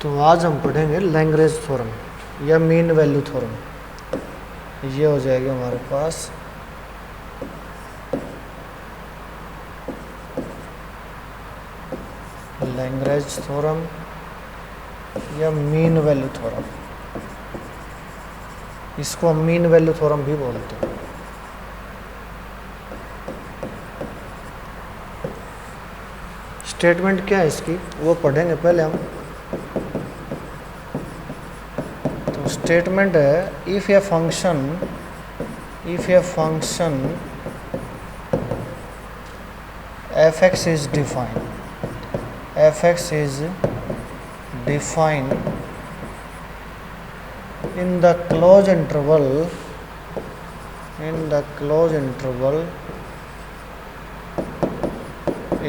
तो आज हम पढ़ेंगे लैग्रेंज थ्योरम या मीन वैल्यू थ्योरम। ये हो जाएगी हमारे पास लैग्रेंज थ्योरम या मीन वैल्यू थ्योरम। इसको हम मीन वैल्यू थ्योरम भी बोलते हैं। स्टेटमेंट क्या है इसकी वो पढ़ेंगे पहले हम। तो स्टेटमेंट है if a function f(x) is defined in the closed interval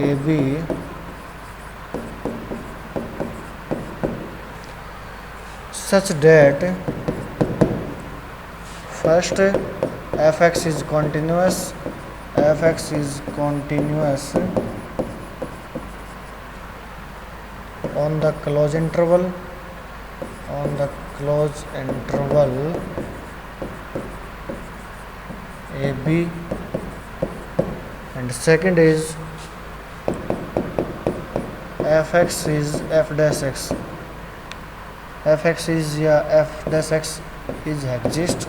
ab such that first f(x) is continuous on the closed interval ab, and second is f(x) is f(x) is exist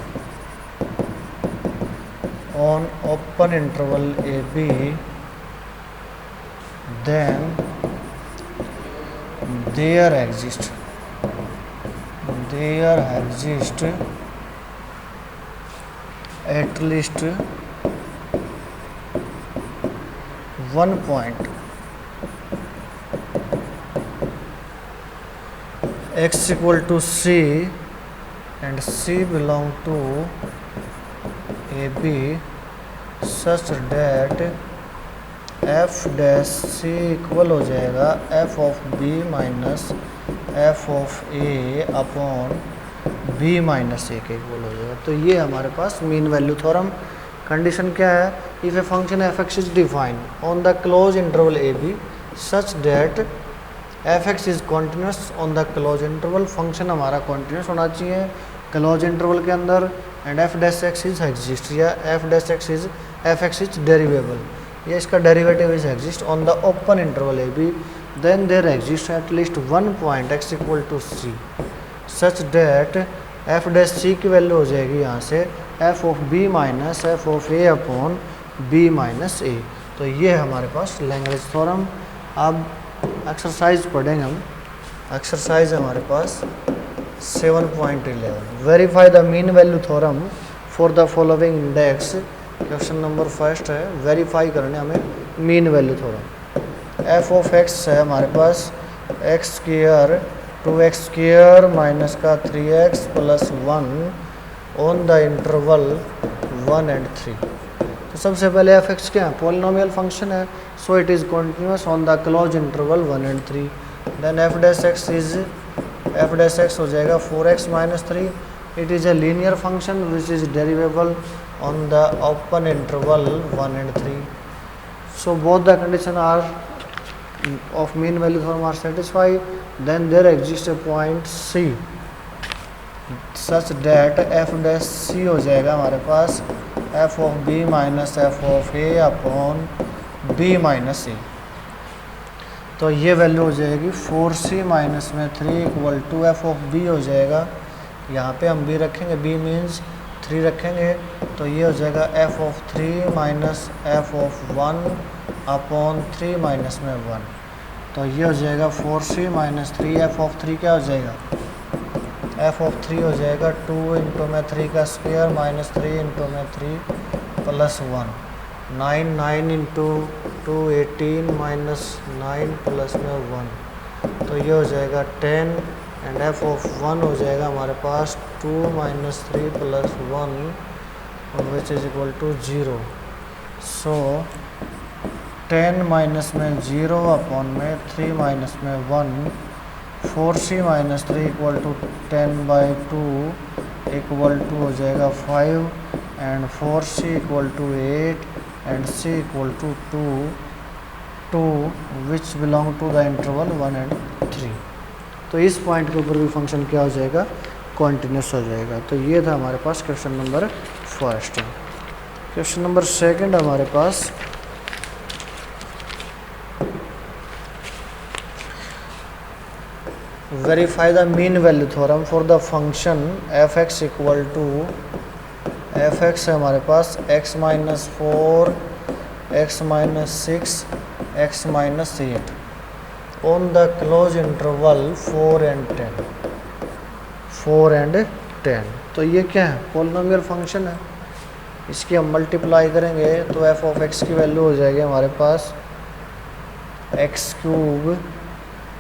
on open interval ab, then there exist at least one point x equal to c and c belong to ab such that f dash c equal हो जाएगा f of b minus f of a upon b minus a के equal हो जाएगा। तो ये हमारे पास mean value theorem. Condition क्या है? If a function f(x) is defined on the close interval a b such that f(x) is continuous on the close interval. Function हमारा continuous होना चाहिए क्लोज इंटरवल के अंदर, and f dash x is exist या f dash x is f(x) is derivable या इसका derivative is exist on the open interval a b, then there exist at least one point x equal to c such that f dash c की value हो जाएगी यहाँ से f of b minus f of a upon b minus a। तो ये है हमारे पास लैग्रेंज थ्योरम। अब एक्सरसाइज पढ़ेंगे हम। एक्सरसाइज है हमारे पास 7.11 verify the mean value theorem for the following index. Question number first है, वेरीफाई करने हमें mean value theorem. f of x है हमारे पास x square 2x square minus का 3x plus 1 on the interval 1 and 3। तो सबसे पहले f(x) क्या है? पॉलिनोमियल फंक्शन है, so it is continuous on the close interval 1 and 3। Then f dash x हो जाएगा 4x minus 3। It is a linear function which is derivable on the open interval 1 and 3. So both the conditions are of mean value theorem are satisfied. Then there exists a point C such that f dash c हो जाएगा हमारे पास f of b minus f of a upon b minus a। तो ये value हो जाएगी 4c minus में 3 equal to f of b हो जाएगा। यहाँ पे हम b रखेंगे, b मीन्स 3 रखेंगे, तो ये हो जाएगा f of 3 minus f of 1 upon 3 minus में 1। तो ये हो जाएगा 4c माइनस 3 f ऑफ 3 क्या हो जाएगा? f ऑफ 3 हो जाएगा 2 इंटू में 3 का स्क्वायर माइनस 3 इंटू में 3 प्लस 1 9 इंटू 2 18 माइनस 9 प्लस में 1। तो ये हो जाएगा 10 एंड f ऑफ 1 हो जाएगा हमारे पास 2 minus 3 plus 1 which is equal to 0। So 10 minus में 0 अपॉन में 3 माइनस में 1 4c minus 3 equal to 10/2 equal to हो जाएगा 5 and 4c equal to 8 and c equal to 2 which belong to the interval 1 and 3। तो इस पॉइंट के ऊपर भी फंक्शन क्या हो जाएगा, कॉन्टिन्यूस हो जाएगा। तो ये था हमारे पास question number first. Question number second हमारे पास verify the mean value theorem for the function F x equal to, f x है हमारे पास x minus 4, x minus 6, x minus 8 on the close interval 4 and 10, 4 and 10। तो ये क्या है, polynomial function है, इसकी हम मल्टीप्लाई करेंगे तो एफ ऑफ एक्स की वैल्यू हो जाएगी हमारे पास एक्स क्यूब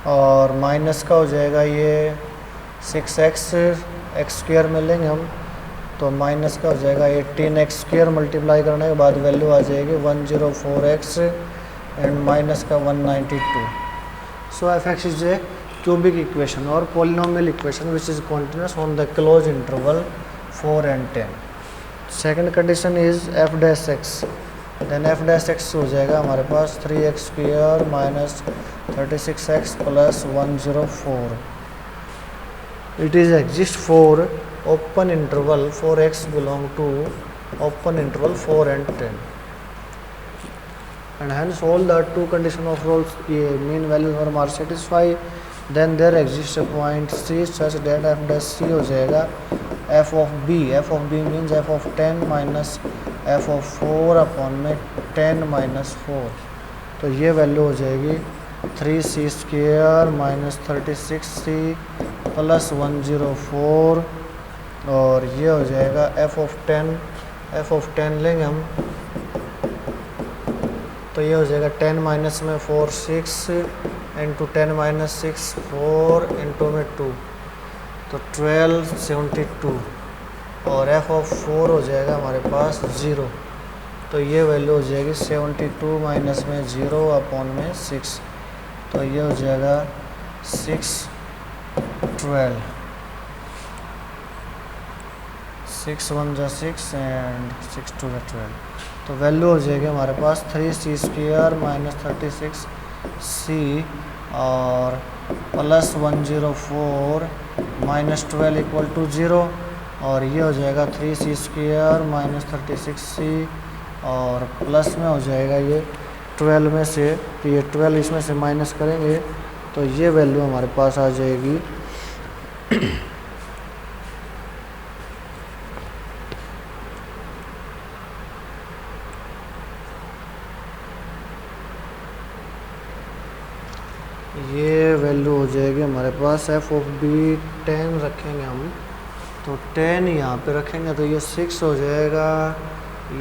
और माइनस का हो जाएगा ये 6x, एक्स स्क्वायर में लेंगे हम तो माइनस का हो जाएगा 18x स्क्वायर, मल्टीप्लाई करने के बाद वैल्यू आ जाएगी 104x एंड माइनस का 192। So f x is a cubic equation और polynomial equation which is continuous on the close interval 4 and 10। Second condition is F dash x, then F dash x हो जाएगा हमारे पास 3x square minus 36x plus 104। It is exist for open interval 4x belong to open interval 4 and 10 and hence all the two condition of roles mean value norm are satisfied, then there exists a point C such that f dash C हो जाएगा f of b, f of b means f of 10 minus f of 4 upon में 10 minus 4। तो ये value हो जाएगी 3c square minus 36c plus 104 और ये हो जाएगा f of 10, f of 10 लेंगे हम तो ये हो जाएगा 10 माइनस में 4 6 इंटू 10 माइनस 6 4 इंटू में 2 तो 12 72 और f ऑफ 4 हो जाएगा हमारे पास 0 तो ये वैल्यू हो जाएगी 72 माइनस में 0 अपॉन में 6 तो ये हो जाएगा 6 12, 6 1 जा 6 एंड 6 2 जा 12। तो वैल्यू हो जाएगी हमारे पास 3c स्क्वायर माइनस 36c और प्लस 104 माइनस 12 इक्वल टू 0 और ये हो जाएगा 3c स्क्वायर माइनस 36c और प्लस में हो जाएगा ये 12 में से, तो ये 12 इसमें से माइनस करेंगे तो ये वैल्यू हमारे पास आ जाएगी ये वैल्यू हो जाएगी हमारे पास एफ ऑफ बी 10 रखेंगे हम तो 10 यहाँ पे रखेंगे तो ये 6 हो जाएगा,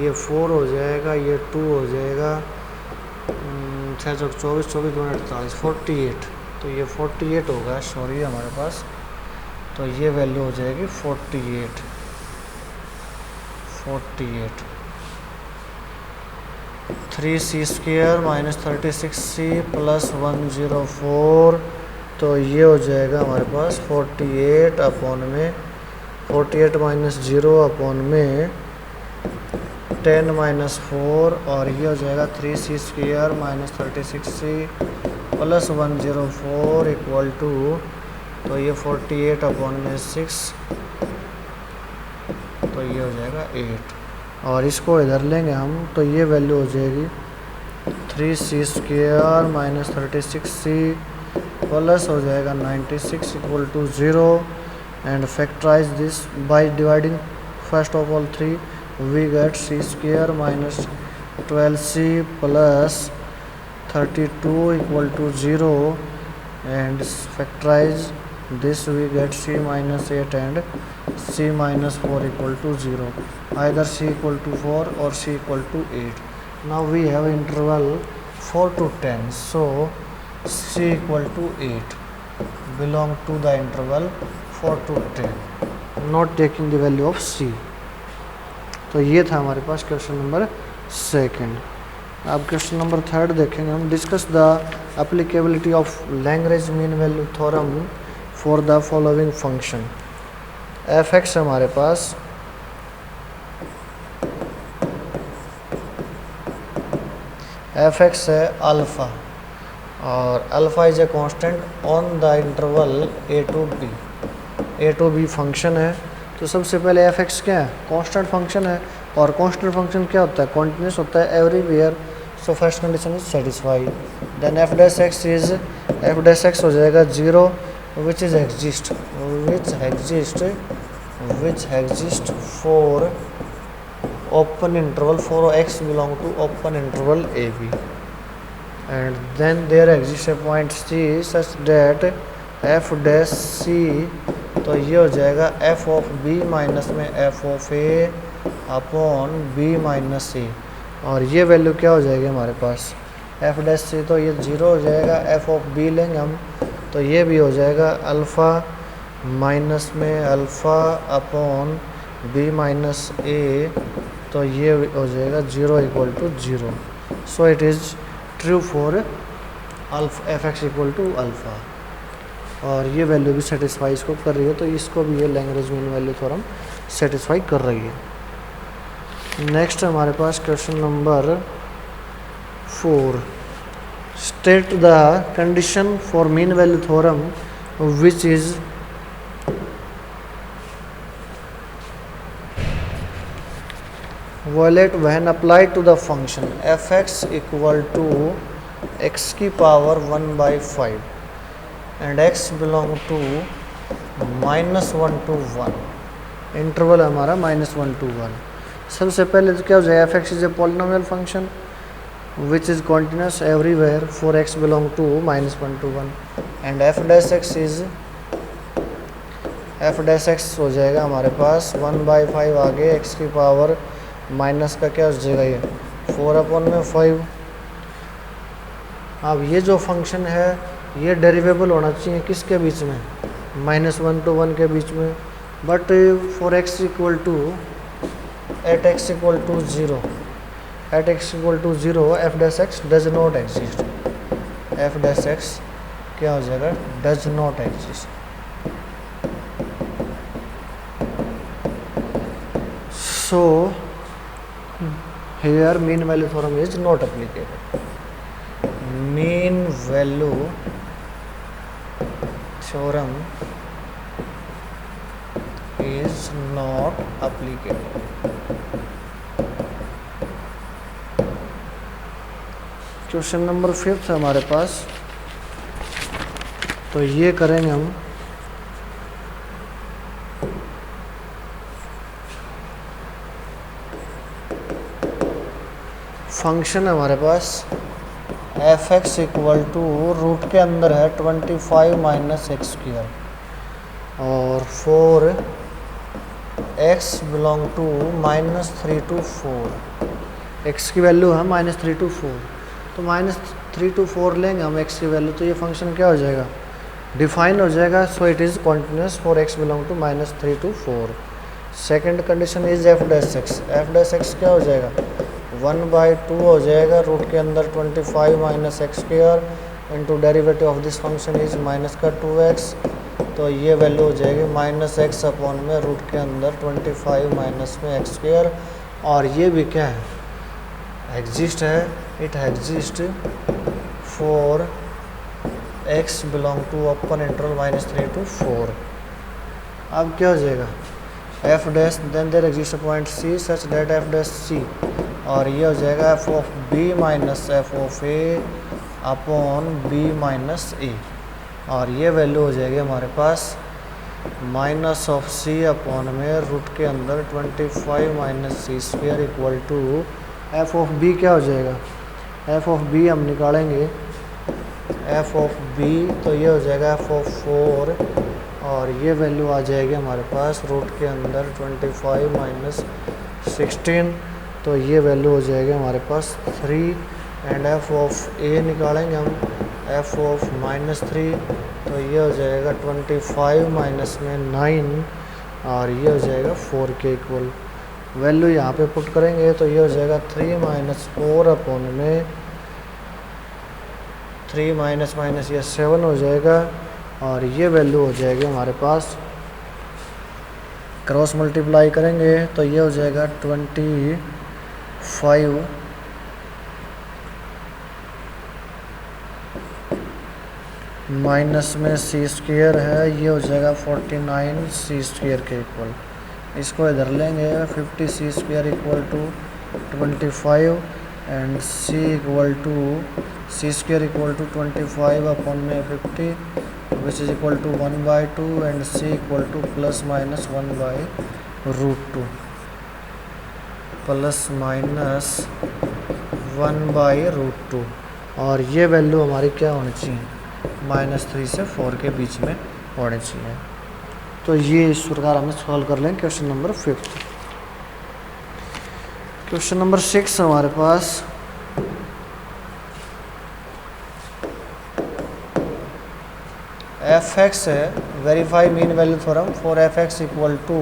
ये 4 हो जाएगा, ये 2 हो जाएगा, 6 चौक 24 24 2 48 48 तो ये 48 होगा सॉरी हमारे पास। तो ये वैल्यू हो जाएगी 48 3c square minus 36c plus 104 तो ये हो जाएगा हमारे पास 48 अपॉन में 48 माइनस 0 अपॉन में 10 माइनस 4 और ये हो जाएगा 3c square minus 36c plus 104 equal to तो ये 48 अपॉन में 6 तो ये हो जाएगा 8 और इसको इधर लेंगे हम तो ये वैल्यू हो जाएगी 3c square minus 36c plus हो जाएगा 96 equal to 0 and factorise this by dividing first of all 3 we get c square minus 12c plus 32 equal to 0 and factorise this we get c minus 8 and c minus 4 equal to 0, either c equal to 4 or c equal to 8. Now we have interval 4 to 10, so c equal to 8 belong to the interval 4 to 10, not taking the value of c. तो ये था हमारे पास question number second. अब question number third देखेंगे हम। Discuss the applicability of Lagrange mean value theorem for the following function. F X हमारे पास एफ एक्स है अल्फ़ा और alpha is a constant on the interval A to B function है। तो सबसे पहले एफ एक्स क्या है, कांस्टेंट फंक्शन है, और कांस्टेंट फंक्शन क्या होता है, कॉन्टिन्यूस होता है everywhere. So first condition is satisfied. Then F dash x हो जाएगा 0 which exist for open interval for x belong to open interval AB, and then there exists a point C such that f dash C, तो ये हो जाएगा f of B minus में f of A upon B minus C, और ये value क्या हो जाएगी हमारे पास f डैश C, तो ये 0 हो जाएगा। f of B लेंगे हम तो ये भी हो जाएगा अल्फ़ा माइनस में alpha upon B minus A, तो ये हो जाएगा 0 equal to 0। So it is true for F x equal to alpha, और ये वैल्यू भी सेटिस्फाई इसको कर रही है, तो इसको भी ये Lagrange mean value theorem satisfy कर रही है। नेक्स्ट हमारे पास question number 4, state the condition for mean value theorem which is valid when applied to the function F x equal to x की power 1/5 and x belong to -1 to 1, interval है हमारा -1 to 1। सबसे पहले तो क्या हो जाएगा, F x is a polynomial function which is continuous everywhere for x belong to -1 to 1, and F dash x हो जाएगा हमारे पास 1/5 आगे एक्स की पावर माइनस का क्या हो जाएगा ये 4/5। अब ये जो फंक्शन है ये डेरिवेबल होना चाहिए किसके बीच में, -1 to 1 के बीच में, but for X equal to at X equal to 0 F dash X does not exist, F dash X क्या हो जाएगा, does not exist. So here mean value theorem is not applicable, mean value theorem is not applicable। Question number 5 है हमारे पास, तो ये करेंगे हम function है हमारे पास F x equal to root के अंदर है 25 माइनस एक्स स्क्वायर, और for x belong to -3 to 4, x की वैल्यू है -3 to 4, तो -3 to 4 लेंगे हम एक्स की वैल्यू, तो ये फंक्शन क्या हो जाएगा, डिफाइन हो जाएगा। So it is continuous for x belong to -3 to 4। Second condition is F dash X क्या हो जाएगा, 1/2 हो जाएगा रूट के अंदर 25 minus x square into derivative of this function is minus का 2x, तो ये वैल्यू हो जाएगी -x अपॉन में रूट के अंदर 25 माइनस में एक्स स्क्वायर, और ये भी क्या है, एग्जिस्ट है, it exist for x belong to open interval -3 to 4। अब क्या हो जाएगा, f dash then there exist point c such that f dash c, और ये हो जाएगा f of b minus f of a upon b minus a, और ये वैल्यू हो जाएगी हमारे पास माइनस ऑफ सी अपॉन में रूट के अंदर 25 minus c square equal to f of B क्या हो जाएगा, एफ ऑफ बी हम निकालेंगे एफ ऑफ बी, तो ये हो जाएगा एफ ऑफ 4, और ये वैल्यू आ जाएगी हमारे पास रूट के अंदर 25 माइनस 16, तो ये वैल्यू हो जाएगी हमारे पास 3, एंड एफ ऑफ ए निकालेंगे हम एफ ऑफ -3, तो ये हो जाएगा 25 माइनस में 9, और ये हो जाएगा 4 के इक्वल। वैल्यू यहाँ पे पुट करेंगे तो ये हो जाएगा 3 - 4 अपॉन में 3 माइनस माइनस ये 7 हो जाएगा, और ये वैल्यू हो जाएगी हमारे पास, क्रॉस मल्टीप्लाई करेंगे तो ये हो जाएगा 25 - माइनस में सी स्क्वेयर है, ये हो जाएगा 49 सी स्क्वेयर के इक्वल। इसको इधर लेंगे 50 c square equal to 25 and c square equal to 25 upon में 50 which is equal to 1/2 and c equal to plus minus 1/√2 plus minus 1/√2। और ये वैल्यू हमारी क्या होनी चाहिए, -3 से 4 के बीच में होनी चाहिए। तो ये इस प्रकार हमें सॉल्व कर लें क्वेश्चन नंबर 5। क्वेश्चन नंबर 6 हमारे पास f(x) है, verify mean value theorem for f(x) equal to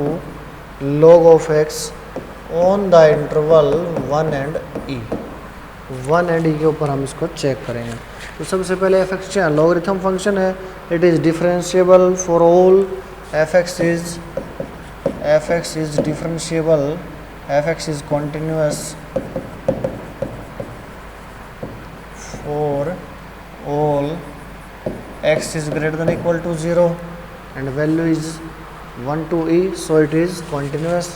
log of x on the interval 1 and e। 1 and e के ऊपर हम इसको चेक करेंगे। तो सबसे पहले f(x) क्या है, लॉगरिथम फंक्शन है, it is differentiable for all f(x) is differentiable, f(x) is continuous for all x is greater than equal to 0 and value is 1 to e, so it is continuous.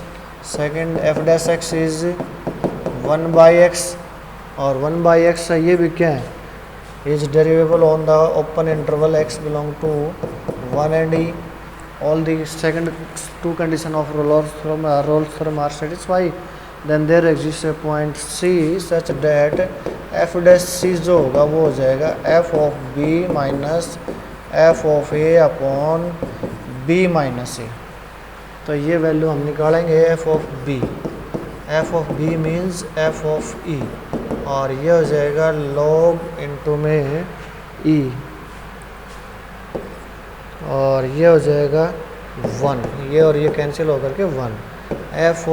Second, f dash x is 1 by x और 1 by x है, ये भी क्या है, is derivable on the open interval x belong to 1 and e. All the second two condition of Rolle's theorem are satisfied. Then there exists a point c such that f dash c जो होगा वो हो जाएगा f of b minus f of a upon b minus a। तो ये value हम निकालेंगे f of b, f of b means f of e और ये हो जाएगा log इंटू में e और ये हो जाएगा 1, ये और ये कैंसिल होकर के 1। f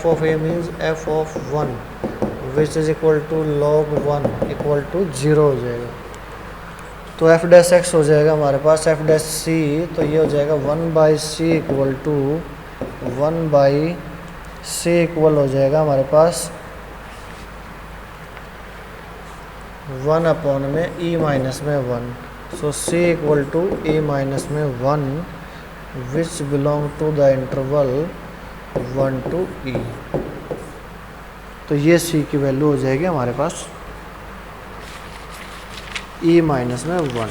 of a means f of 1 which is equal to log 1 equal to 0 हो जाएगा। तो f डैश x हो जाएगा हमारे पास f डैश c, तो ये हो जाएगा 1 by C equal to 1 by C equal हो जाएगा हमारे पास 1 अपॉन में e माइनस में 1। So c equal to e minus में 1 which belong to the interval 1 to e। तो ये c की वैल्यू हो जाएगी हमारे पास e माइनस में 1।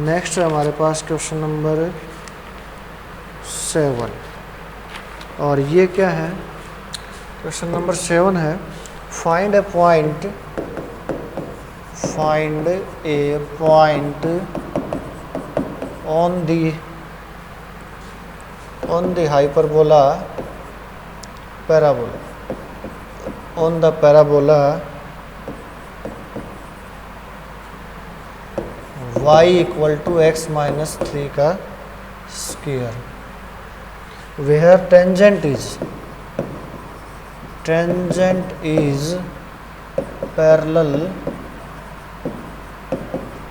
नेक्स्ट है हमारे पास क्वेश्चन नंबर 7 और ये क्या है, क्वेश्चन नंबर 7 है find A point on the hyperbola parabola on the parabola y equal to x minus 3 का square, where tangent is parallel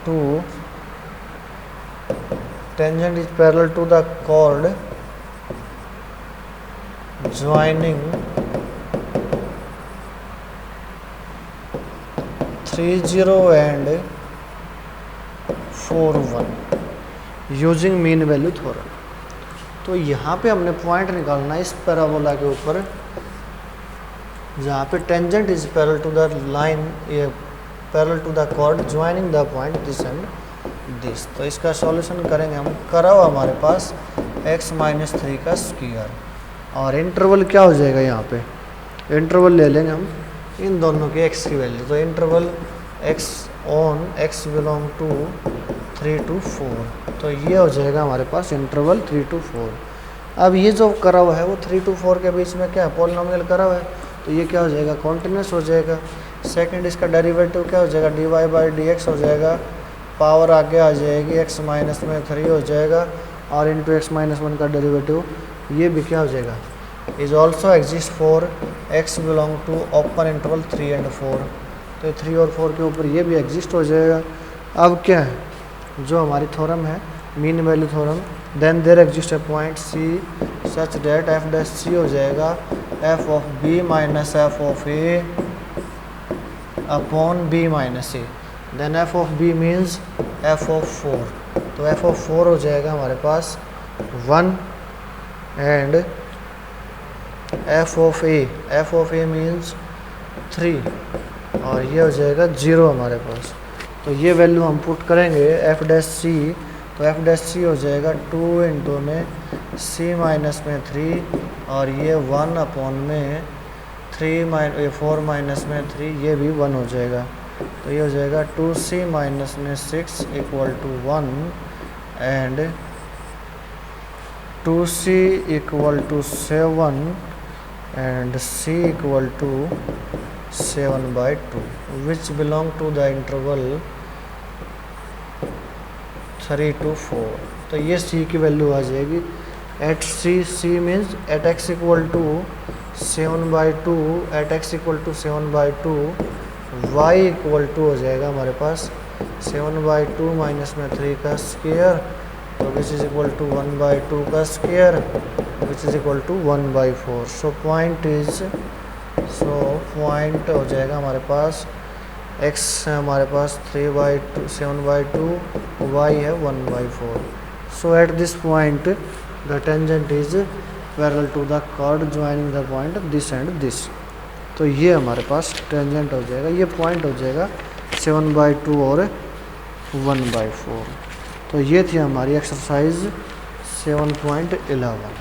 to the chord joining 30 and 41 using mean value theorem. तो यहाँ पे हमने point निकालना है इस parabola के ऊपर जहाँ पे tangent is parallel to the line, ये parallel to the chord joining the point this and this. तो इसका सॉल्यूशन करेंगे हम, करा हुआ हमारे पास x माइनस 3 का स्क्वायर और इंटरवल क्या हो जाएगा, यहाँ पे इंटरवल ले लेंगे हम इन दोनों की x की वैल्यू। तो interval x on x belong to 3 to 4, तो ये हो जाएगा हमारे पास इंटरवल 3 to 4। अब ये जो करा हुआ है वो 3 to 4 के बीच में क्या है, पॉलिनोमियल करा हुआ है, तो ये क्या हो जाएगा, कॉन्टिन्यूस हो जाएगा। सेकंड इसका डेरिवेटिव क्या हो जाएगा, dy/dx हो जाएगा, पावर आगे आ जाएगी x माइनस में 3 हो जाएगा और इंटू x माइनस 1 का डेरिवेटिव ये भी क्या हो जाएगा, is also exist for x belong to open interval 3 and 4। तो 3 और 4 के ऊपर ये भी एग्जिस्ट हो जाएगा। अब क्या है, जो हमारी थ्योरम है mean value theorem, then there exist a point c such that f dash c हो जाएगा f of b minus f of a upon b minus a। Then F of B means F of 4, तो F of 4 हो जाएगा हमारे पास 1 and F of A means 3 और ये हो जाएगा 0 हमारे पास। तो ये वैल्यू हम पुट करेंगे एफ डैश सी, तो एफ डैश सी हो जाएगा 2 इंटू में सी माइनस में 3 और ये 1 अपॉन में 4 माइनस में 3, ये भी 1 हो जाएगा। तो ये हो जाएगा 2c माइनस में 6 equal to 1 and 2c equal to 7 and c equal to 7/2 which belong to the interval 3 to 4। तो ये c की वैल्यू आ जाएगी at c means at x equal to 7/2, at x equal to 7/2, y equal to हो जाएगा हमारे पास 7/2 minus में 3 का स्क्वायर, तो विच इज इक्वल टू 1/2 का square which is equal to 1/4। So point हो जाएगा हमारे पास x है हमारे पास 3/2 7/2, y है 1/4। So at this point the tangent is parallel to the curve joining the point this and this. तो ये हमारे पास टेंजेंट हो जाएगा, ये पॉइंट हो जाएगा 7/2 और 1/4। तो ये थी हमारी एक्सरसाइज 7.11।